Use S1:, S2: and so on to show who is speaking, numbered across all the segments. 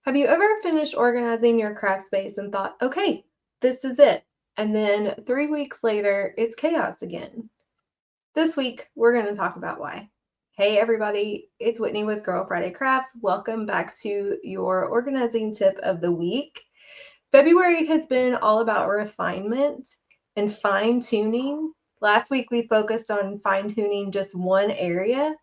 S1: Have you ever finished organizing your craft space and thought, okay, this is it? And then 3 weeks later, it's chaos again. This week, we're going to talk about why. Hey, everybody, it's Whitney with Girl Friday Crafts. Welcome back to your organizing tip of the week. February has been all about refinement and fine tuning. Last week, we focused on fine tuning just one area.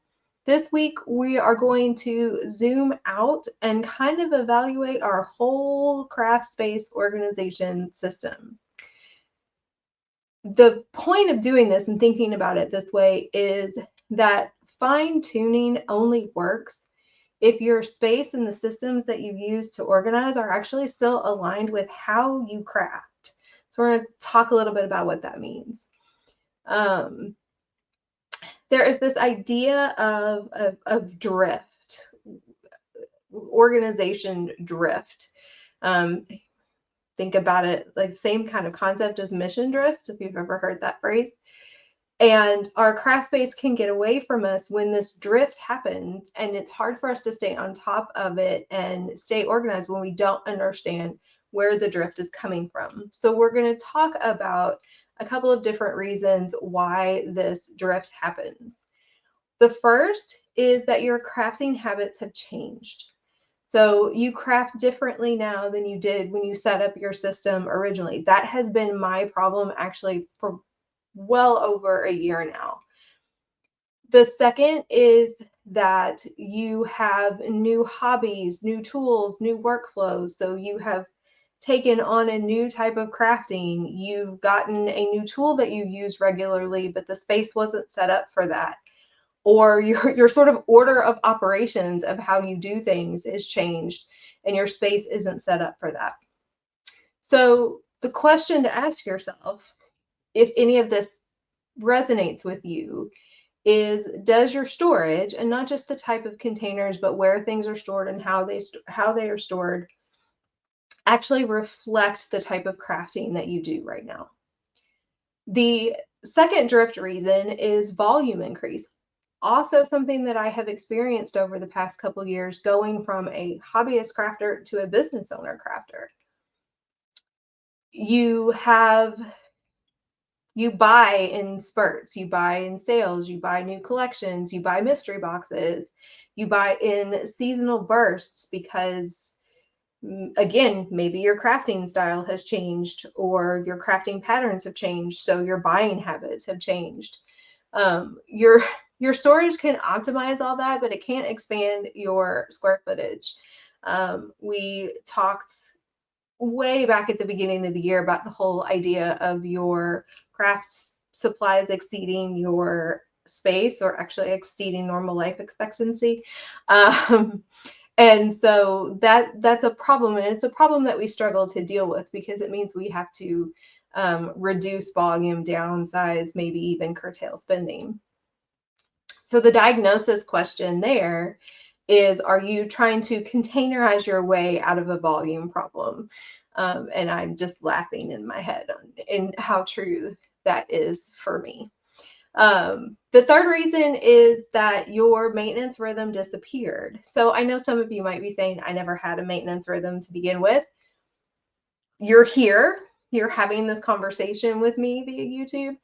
S1: This week, we are going to zoom out and kind of evaluate our whole craft space organization system. The point of doing this and thinking about it this way is that fine tuning only works if your space and the systems that you use to organize are actually still aligned with how you craft. So we're going to talk a little bit about what that means. There is this idea of drift, organization drift. Think about it like the same kind of concept as mission drift, if you've ever heard that phrase. And our craft space can get away from us when this drift happens, and it's hard for us to stay on top of it and stay organized when we don't understand where the drift is coming from. So we're going to talk about a couple of different reasons why this drift happens. The first is that your crafting habits have changed. So you craft differently now than you did when you set up your system originally. That has been my problem actually for well over a year now. The second is that you have new hobbies, new tools, new workflows. So you have taken on a new type of crafting. You've gotten a new tool that you use regularly, but the space wasn't set up for that. Or your sort of order of operations of how you do things is changed and your space isn't set up for that. So the question to ask yourself, if any of this resonates with you, is does your storage, and not just the type of containers, but where things are stored and how they are stored, actually reflect the type of crafting that you do right now? The second drift reason is volume increase. Also something that I have experienced over the past couple of years, going from a hobbyist crafter to a business owner crafter. You buy in spurts, you buy in sales, you buy new collections, you buy mystery boxes, you buy in seasonal bursts because, again, maybe your crafting style has changed or your crafting patterns have changed, so your buying habits have changed. Your storage can optimize all that, but it can't expand your square footage. We talked way back at the beginning of the year about the whole idea of your crafts supplies exceeding your space, or actually exceeding normal life expectancy. And so that's a problem, and it's a problem that we struggle to deal with because it means we have to reduce volume, downsize, maybe even curtail spending. So the diagnosis question there is, are you trying to containerize your way out of a volume problem? And I'm just laughing in my head in how true that is for me. The third reason is that your maintenance rhythm disappeared. So I know some of you might be saying, I never had a maintenance rhythm to begin with. You're here, you're having this conversation with me via YouTube.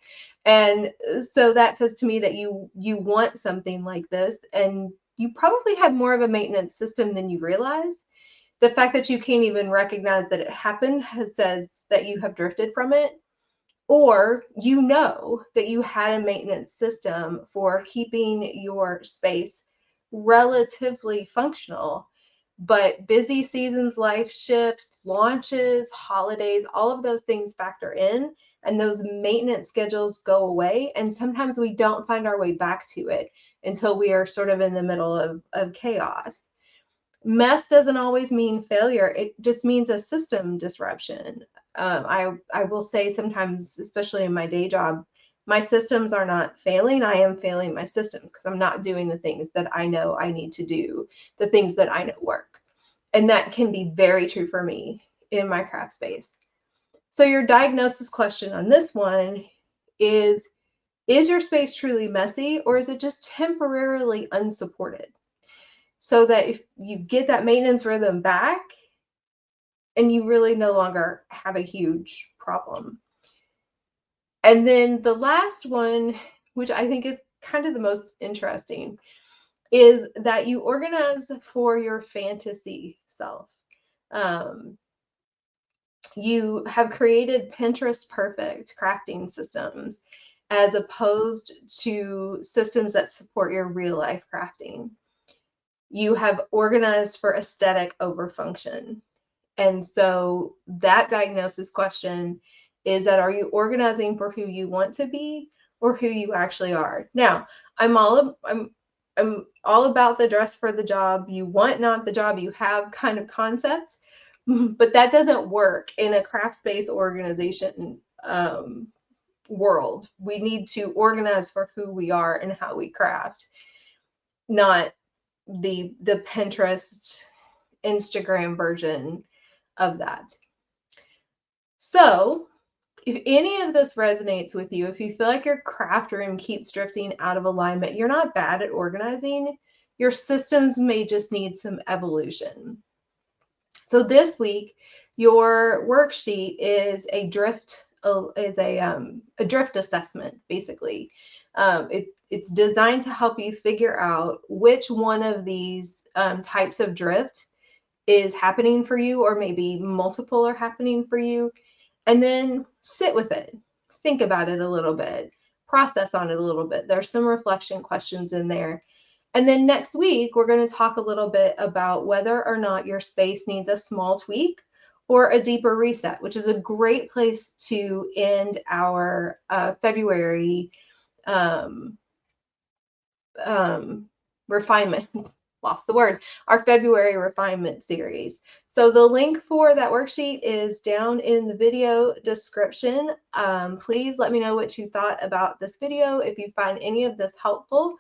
S1: And so that says to me that you want something like this, and you probably have more of a maintenance system than you realize. The fact that you can't even recognize that it happened says that you have drifted from it, or you know that you had a maintenance system for keeping your space relatively functional. But busy seasons, life shifts, launches, holidays, all of those things factor in, and those maintenance schedules go away. And sometimes we don't find our way back to it until we are sort of in the middle of chaos. Mess doesn't always mean failure. It just means a system disruption. I will say sometimes, especially in my day job, my systems are not failing. I am failing my systems because I'm not doing the things that I know I need to do, the things that I know work. And that can be very true for me in my craft space. So your diagnosis question on this one is your space truly messy, or is it just temporarily unsupported? so that if you get that maintenance rhythm back and you really no longer have a huge problem. And then the last one, which I think is kind of the most interesting, is that you organize for your fantasy self. You have created Pinterest perfect crafting systems as opposed to systems that support your real life crafting. You have organized for aesthetic over function. And so that diagnosis question is that, are you organizing for who you want to be or who you actually are? Now, I'm all about the dress for the job you want, not the job you have kind of concept, but that doesn't work in a craft space organization world. We need to organize for who we are and how we craft, not the Pinterest, Instagram version of that. So if any of this resonates with you, if you feel like your craft room keeps drifting out of alignment, you're not bad at organizing. Your systems may just need some evolution. So this week, your worksheet is a drift assessment, basically. It's designed to help you figure out which one of these types of drift is happening for you, or maybe multiple are happening for you, and then sit with it. Think about it a little bit, process on it a little bit. There's some reflection questions in there. And then next week, we're going to talk a little bit about whether or not your space needs a small tweak or a deeper reset, which is a great place to end our February refinement. Lost the word, our February refinement series. So the link for that worksheet is down in the video description. Please let me know what you thought about this video. If you find any of this helpful,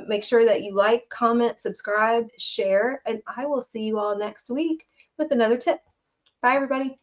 S1: make sure that you like, comment, subscribe, share, and I will see you all next week with another tip. Bye, everybody.